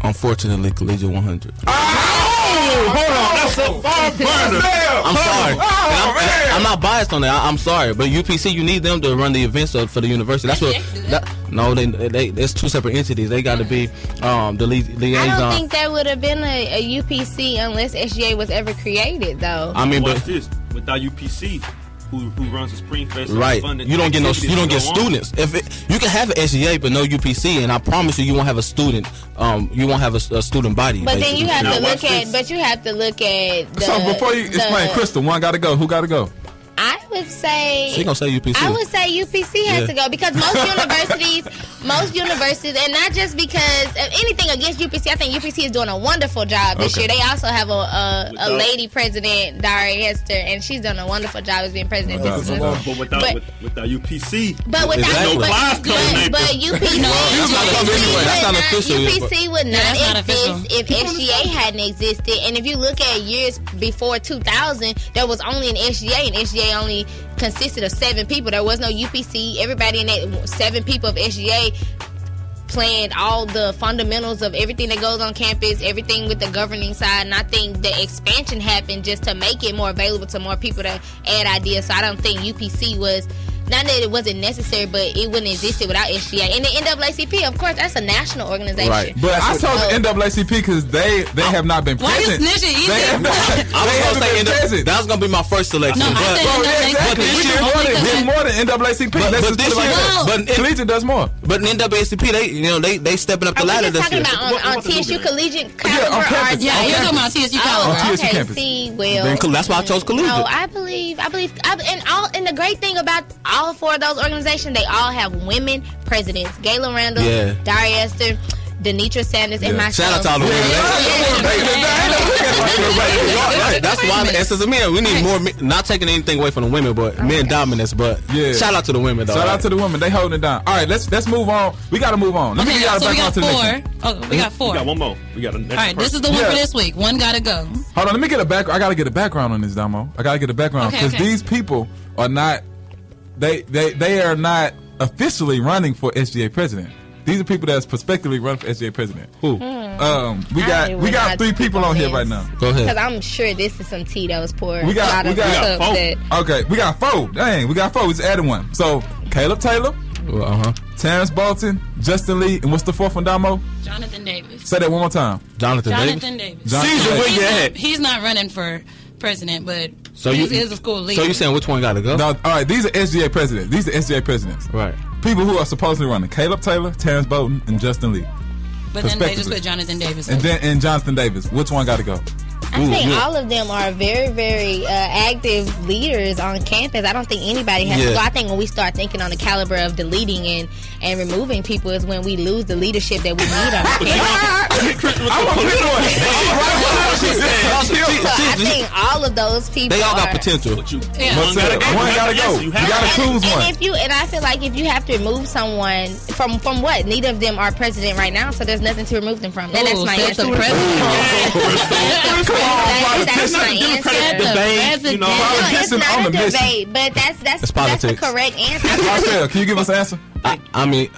Unfortunately, Collegiate 100. Hold on, that's a far burner. I'm sorry. I'm not biased on that. I'm sorry, but UPC, you need them to run the events for the university. That's what. No, it's two separate entities. They got to be the liaison. I don't think there would have been a UPC unless SGA was ever created, though. I mean, but this without UPC. Who runs the Spring Fest? Right. You don't get students. You can have an SGA but no UPC, and I promise you won't have a student. You won't have a student body. But basically. Then you have to look at. But you have to look at. So before you explain, Crystal, one got to go. Who got to go? I would say. She gonna say UPC. I would say UPC has to go because most universities, and not just because of anything against UPC. I think UPC is doing a wonderful job this year. They also have a lady president, Daria Hester, and she's done a wonderful job as being president. But without UPC, but UPC, that's not official. UPC would not exist if SGA hadn't existed. And if you look at years before 2000, there was only an SGA, and SGA only consisted of 7 people. There was no UPC. Everybody in that 7 people of SGA planned all the fundamentals of everything that goes on campus, everything with the governing side. And I think the expansion happened just to make it more available to more people to add ideas. So I don't think UPC was. Not that it wasn't necessary, but it wouldn't exist without SGA. And the NAACP, of course, that's a national organization. Right. But I told the NAACP because they have not been present. Why you snitching? That was going to be my first selection. No, but this year more than NAACP. But this year, Collegiate does more. But in NAACP, they stepping up the ladder this year. Are we just talking about on TSU Collegiate caliber? Yeah, you're talking about TSU caliber. Okay, see, well. That's why I chose Collegiate. No, I believe, and the great thing about all 4 of those organizations, they all have women presidents. Gayla Randall, Daria Esther, Denitra Sanders, and myself. Shout out to all the women. That's why the essence of men. We need more men. Not taking anything away from the women, but men dominance. But shout out to the women, though. Shout out to the women. They holding it down. All right, let's move on. We got to move on. Let me get so we got 4. Oh, we got 4. We got one more. We got a next. All right, this is the one for this week. One got to go. Hold on, let me get a back. I got to get a background on this, Damo. I got to get a background because these people are not. They are not officially running for SGA president. These are people that's prospectively running for SGA president. Who? We got 3 people on here right now. Go ahead. Because I'm sure this is some tea that was poured. We got 4. Okay, we got 4. Dang, we got 4. We just added one. So Caleb Taylor, Terrence Bolton, Justin Lee, and what's the 4th one, Damo? Jonathan Davis. Say that one more time. Jonathan Davis. He's not running for president, but so he is a school leader. So you saying which one got to go? No, all right, these are SGA presidents. Right. People who are supposedly running: Caleb Taylor, Terrence Bolton, and Justin Lee. But then they just put Jonathan Davis. And Jonathan Davis. Which one got to go? I think all of them are very, very active leaders on campus. I don't think anybody has to go. I think when we start thinking on the caliber of deleting and removing people is when we lose the leadership that we need on campus. I think all of those people they all got potential. One gotta go. You gotta choose one. And I feel like if you have to remove someone from what? Neither of them are president right now, so there's nothing to remove them from. And that's my answer. That's my answer. Debate, it's not a debate, but that's the correct answer. Marcel, can you give us an answer? I mean,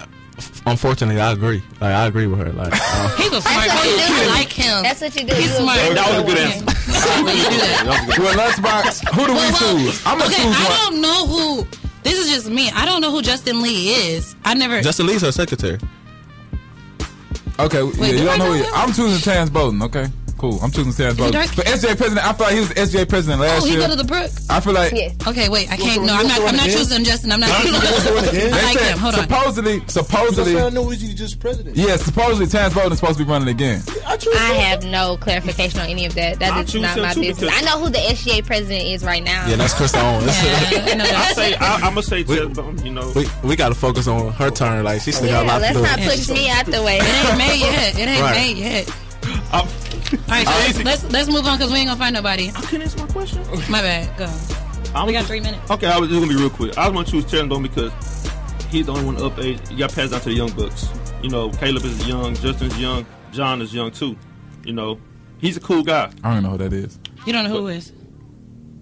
unfortunately, I agree. I agree with her. He's a smart dude. I like him. That's what you do. He's smart. That was a good answer. Well, Lunchbox, who do we choose? I'm gonna choose one. I don't know who. This is just me. I don't know who Justin Lee is. Justin Lee's her secretary. Okay, you don't know who he is. I'm choosing Terrence Bolton. Okay. Cool. I'm choosing Terrence Bolton. For SGA president, I feel like he was SGA president last year. Oh, he go to the Brook? I feel like... Yes. Okay, wait. I can't... No, I'm not choosing Justin. I'm not choosing Justin. I like him. Hold on. Supposedly... I know he's just president. Yeah, supposedly Terrence Bolton is supposed to be running again. I have no clarification on any of that. That is not my business. I know who the SGA president is right now. Yeah, that's Krista Owens. I'm going to say Terrence Bolton, you know. We got to focus on her turn. Like, she still got a lot to do. Let's not push me out the way. It ain't made yet. Alright, so let's move on because we ain't gonna find nobody. I couldn't answer my question. My bad. Go. We got 3 minutes. Okay, I was just gonna be real quick. I was gonna choose Terrence Bolton because he's the only one up age. You got passed down to the young bucks. You know, Caleb is young, Justin's young, John is young too. You know, he's a cool guy. I don't know who that is. You don't know who is?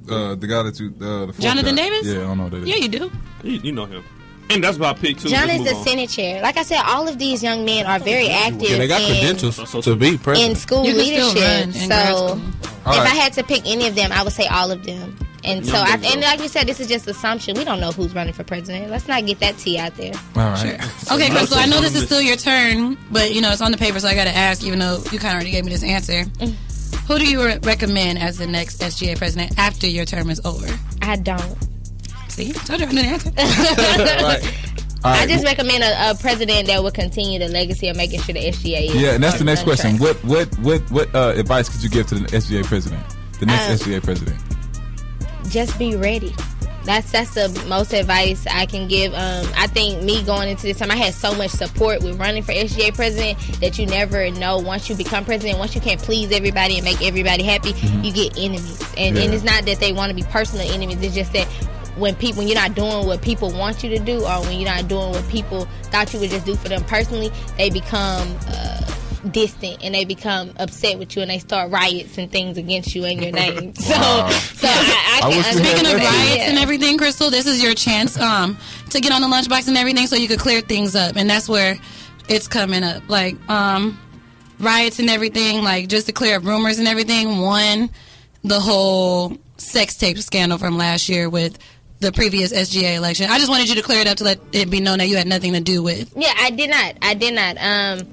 The guy that you the Jonathan Davis? Yeah, I don't know who that is. Yeah, you do. You know him. And that's why I picked too. John is the Senate chair. Like I said, all of these young men are very active. Yeah, they got credentials to be president. In school leadership. So if I had to pick any of them, I would say all of them. And so, and like you said, this is just assumption. We don't know who's running for president. Let's not get that tea out there. All right. Sure. Okay, Crystal, I know this is still your turn, but, it's on the paper, so I got to ask, even though you kind of already gave me this answer. Who do you recommend as the next SGA president after your term is over? I don't. See? Told you I didn't answer. Right. I just recommend a president that will continue the legacy of making sure the SGA is. Yeah, and that's the next question. What advice could you give to the SGA president? The next SGA president? Just be ready. That's the most advice I can give. I think me going into this time, I had so much support with running for SGA president that you never know once you become president, once you can't please everybody and make everybody happy, you get enemies. And it's not that they want to be personal enemies. It's just that when you're not doing what people want you to do, or when you're not doing what people thought you would just do for them personally, they become distant and they become upset with you and they start riots and things against you and your name. So I can speaking of riots and everything, Crystal, this is your chance to get on the lunchbox and everything so you could clear things up, and that's where it's coming up. Like riots and everything, like just to clear up rumors and everything. One, the whole sex tape scandal from last year with the previous SGA election. I just wanted you to clear it up to let it be known that you had nothing to do with. Yeah, I did not.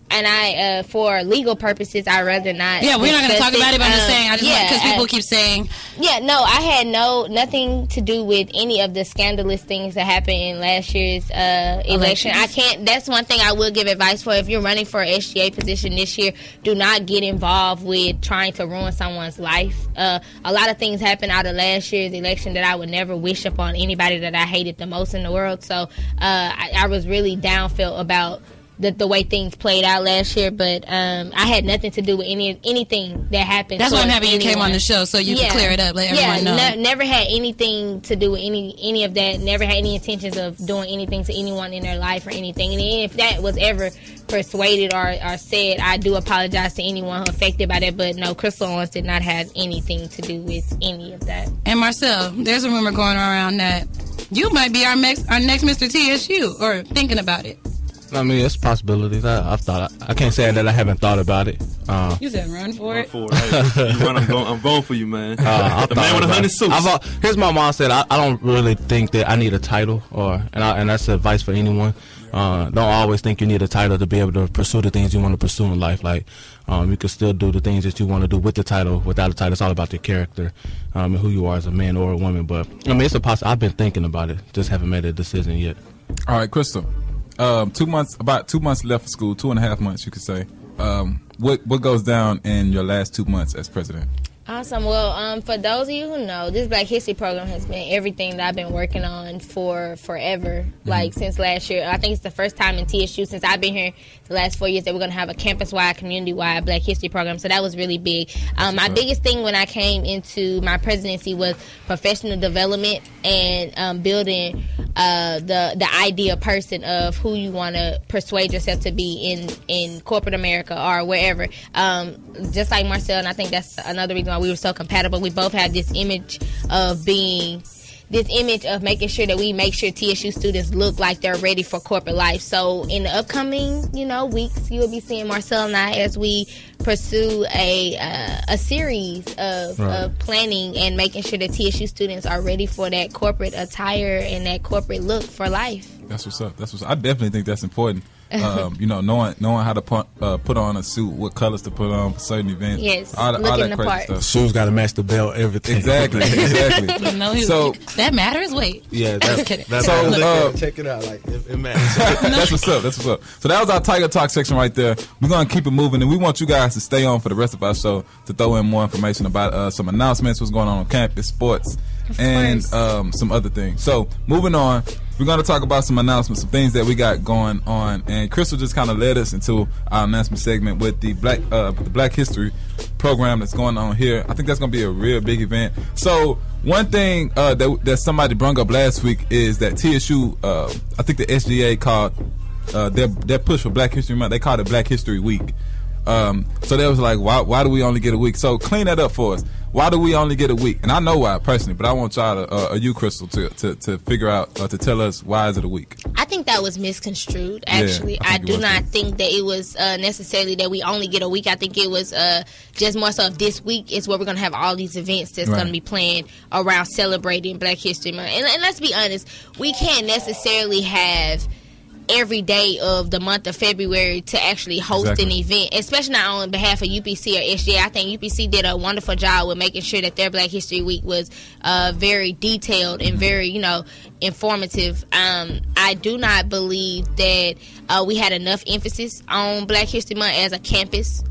And I, for legal purposes, I'd rather not. Yeah, we're not going to talk about it, but I'm just saying, because people keep saying. Yeah, no, I had nothing to do with any of the scandalous things that happened in last year's election. I can't, that's one thing I will give advice for. If you're running for an SGA position this year, do not get involved with trying to ruin someone's life. A lot of things happened out of last year's election that I would never wish upon anybody that I hated the most in the world. So I was really downfelt about the way things played out last year, but I had nothing to do with anything that happened. That's why I'm happy you came on the show so you could clear it up, let everyone know. Never had anything to do with any of that. Never had any intentions of doing anything to anyone in their life or anything. And if that was ever persuaded or said, I do apologize to anyone who affected by that. But no, Crystal Owens did not have anything to do with any of that. And Marcel, there's a rumor going around that you might be our next Mr. TSU, or thinking about it. I mean, it's possibilities. I've thought. I can't say that I haven't thought about it. You said run for it. Hey, you run, I'm going for you, man. The man with 100 suits. Here's my mom said. I don't really think that I need a title, and that's advice for anyone. Don't always think you need a title to be able to pursue the things you want to pursue in life. Like you can still do the things that you want to do with the title. Without a title, it's all about your character and who you are as a man or a woman. But I mean, it's a possibility. I've been thinking about it, just haven't made a decision yet. All right, Crystal. 2 months, about 2 months left for school, 2.5 months, you could say. What goes down in your last 2 months as president? Awesome. Well, for those of you who know, this Black History program has been everything that I've been working on for forever, like since last year. I think it's the first time in TSU since I've been here the last 4 years that we're going to have a campus-wide, community-wide Black History program. So that was really big. My biggest thing when I came into my presidency was professional development and building the ideal person of who you want to persuade yourself to be in corporate America or wherever. Just like Marcel, and I think that's another reason why we were so compatible. We both have this image of making sure that we make sure TSU students look like they're ready for corporate life. So in the upcoming, weeks, you will be seeing Marcel and I as we pursue a series of planning and making sure that TSU students are ready for that corporate attire and that corporate look for life. That's what's up. I definitely think that's important. Knowing how to put on a suit, what colors to put on for certain events. Yes, all that crazy stuff. Shoes got to match the belt, everything. Exactly. So that matters. Wait, yeah, I'm kidding. Check it out. Like it matters. That's what's up. So that was our Tiger Talk section right there. We're gonna keep it moving, and we want you guys to stay on for the rest of our show to throw in more information about some announcements, what's going on campus, sports, and some other things. So moving on. We're going to talk about some announcements, some things that we got going on. And Crystal just kind of led us into our announcement segment with the Black History program that's going on here. I think that's going to be a real big event. So one thing that somebody brought up last week is that TSU, I think the SGA called their push for Black History Month, they called it Black History Week. So they was like, why do we only get a week? So clean that up for us. why do we only get a week? And I know why personally, but I want y'all to, you, Crystal, to figure out, to tell us why is it a week? I think that was misconstrued. Actually, Yeah, I do not think that it was necessarily that we only get a week. I think it was just more so of this week is where we're gonna have all these events that's gonna be planned around celebrating Black History Month. And let's be honest, we can't necessarily have every day of the month of February to actually host an event, especially not on behalf of UPC or SGA. I think UPC did a wonderful job with making sure that their Black History Week was very detailed and very, informative. I do not believe that we had enough emphasis on Black History Month as a campus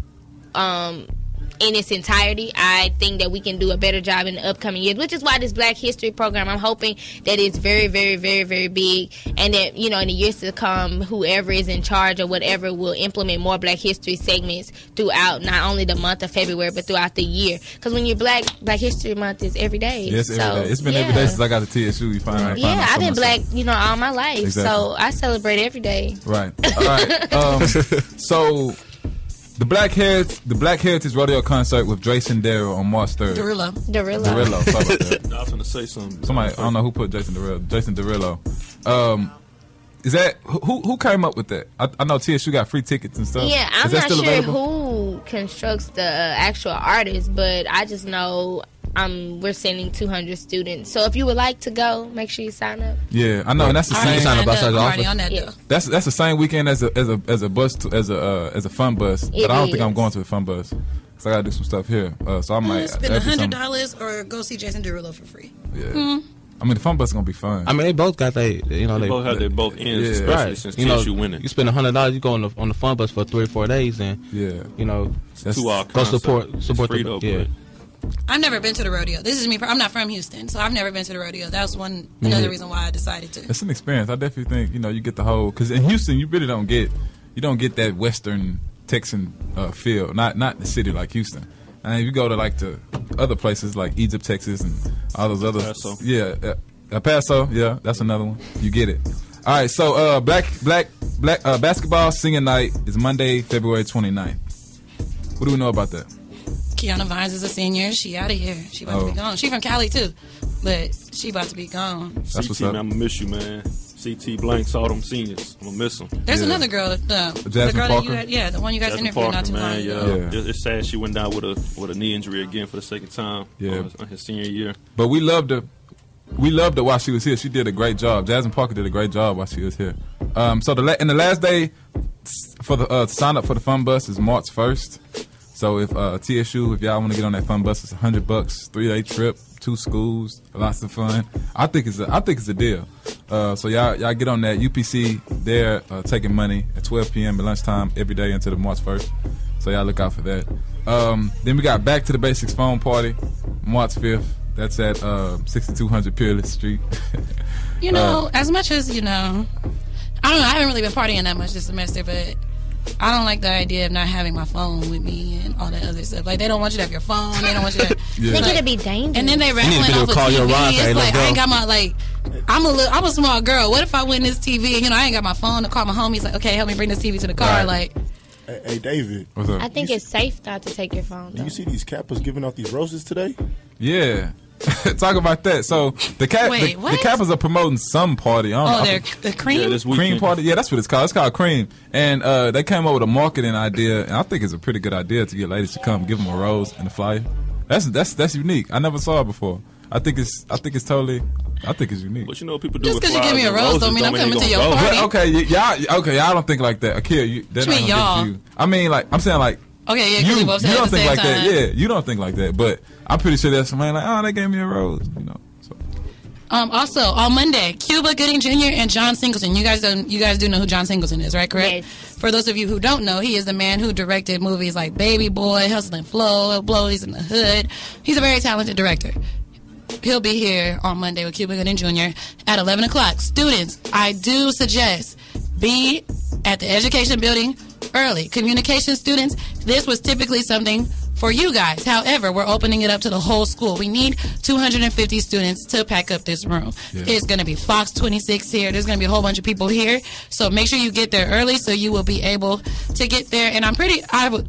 in its entirety. I think that we can do a better job in the upcoming years, which is why this Black History program, I'm hoping that it's very, very, very, very big, and that, in the years to come, whoever is in charge or whatever will implement more Black History segments throughout not only the month of February, but throughout the year. Because when you're Black History Month is every day. Yes, every day. It's been every day since I got to TSU. You find I've been Black, all my life. So I celebrate every day. Right. All right. So the Black Heritage Rodeo concert with Jason Darrell on March 3rd. Derulo. Sorry about that. I was going to say something. Somebody, I don't know who put Jason Derulo. Jason Derulo. Is that who came up with that? I know TSU got free tickets and stuff. Yeah, I'm not sure who constructs the actual artist, but I just know we're sending 200 students. So if you would like to go, make sure you sign up. Yeah, I know, and that's the same. That's the same weekend as a bus as a fun bus. But I don't think I'm going to a fun bus because I gotta do some stuff here. So I might spend $100 or go see Jason Derulo for free. Yeah. I mean, the fun bus is gonna be fun. I mean, they both got they both have their both ends, especially since TSU winning. You spend $100, you go on the fun bus for 3 or 4 days, and that's 2 hours. Go support the I've never been to the rodeo. This is me. I'm not from Houston, so I've never been to the rodeo. That was another reason why I decided to. It's an experience. I definitely think you get the whole, because in Houston you really don't get that Western Texan feel. Not the city like Houston. And if you go to to other places like Egypt, Texas, and all those other El Paso, yeah, that's another one. You get it. All right, so Black basketball singing night is Monday, February 29th. What do we know about that? Kiana Vines is a senior. She out of here. She about to be gone. She from Cali too, but she about to be gone. That's what's up. Man, I'm gonna miss you, man. CT blanks all them seniors. I'm gonna miss them. There's another girl, Jasmine the girl Parker? the one you guys Jasmine interviewed Parker, not too long ago. Yeah. It's sad she went down with a knee injury again for the second time. On her senior year. But we loved her. We loved her while she was here. She did a great job. Jasmine Parker did a great job while she was here. So the last day for the sign up for the fun bus is March 1st. So if TSU, if y'all want to get on that fun bus, it's $100, 3-day trip, 2 schools, lots of fun. I think it's a deal. So y'all get on that. UPC, they're taking money at 12 p.m. at lunchtime every day until the March 1st. So y'all look out for that. Then we got Back to the Basics phone party, March 5th. That's at 6200 Peerless Street. As much as I don't know. I haven't really been partying that much this semester, but I don't like the idea of not having my phone with me and all that other stuff. Like, they don't want you to have your phone. They don't want you to. They get to be dangerous. And then they rattling off of TV. It's like, I ain't got my, I'm a small girl. What if I win this TV and, I ain't got my phone to call my homies, like, okay, help me bring this TV to the car. Right. Hey, David. What's up? I think it's safe not to take your phone, though. Do you see these Kappas giving out these roses today? Yeah. Talk about that. So the Kappas are promoting some party. They're the cream? Yeah, cream party. Yeah, that's what it's called. It's called Cream. And they came up with a marketing idea, and I think it's a pretty good idea to get ladies to come, give them a rose and a flyer. That's unique. I never saw it before. I think it's unique. But people do. Just because you give me a rose don't mean I'm coming to your party. Y'all don't think like that. Akira, what you mean, y'all? I mean, I'm saying okay, yeah, because we both said it at the same time. That. Yeah, you don't think like that, but I'm pretty sure there's somebody they gave me a rose, So. Also, on Monday, Cuba Gooding Jr. and John Singleton. You guys do know who John Singleton is, right? Correct? Yes. For those of you who don't know, he is the man who directed movies like Baby Boy, Hustle and Flow, Blowies in the Hood. He's a very talented director. He'll be here on Monday with Cuba Gooding Jr. at 11 o'clock. Students, I do suggest be at the education building early. Communication students, this was typically something for you guys. However, we're opening it up to the whole school. We need 250 students to pack up this room. Yeah. It's going to be Fox 26 here. There's going to be a whole bunch of people here. So make sure you get there early so you will be able to get there. And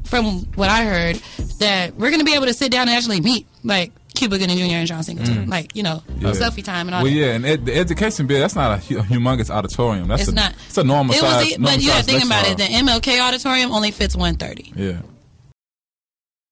from what I heard, that we're going to be able to sit down and actually meet, like, Cuba Gooding Jr. and John Singleton. Like, selfie time and all that. Well, yeah, and the education bill, that's not a humongous auditorium. It's not. It's a normal size. But you got to think about it. The MLK auditorium only fits 130. Yeah.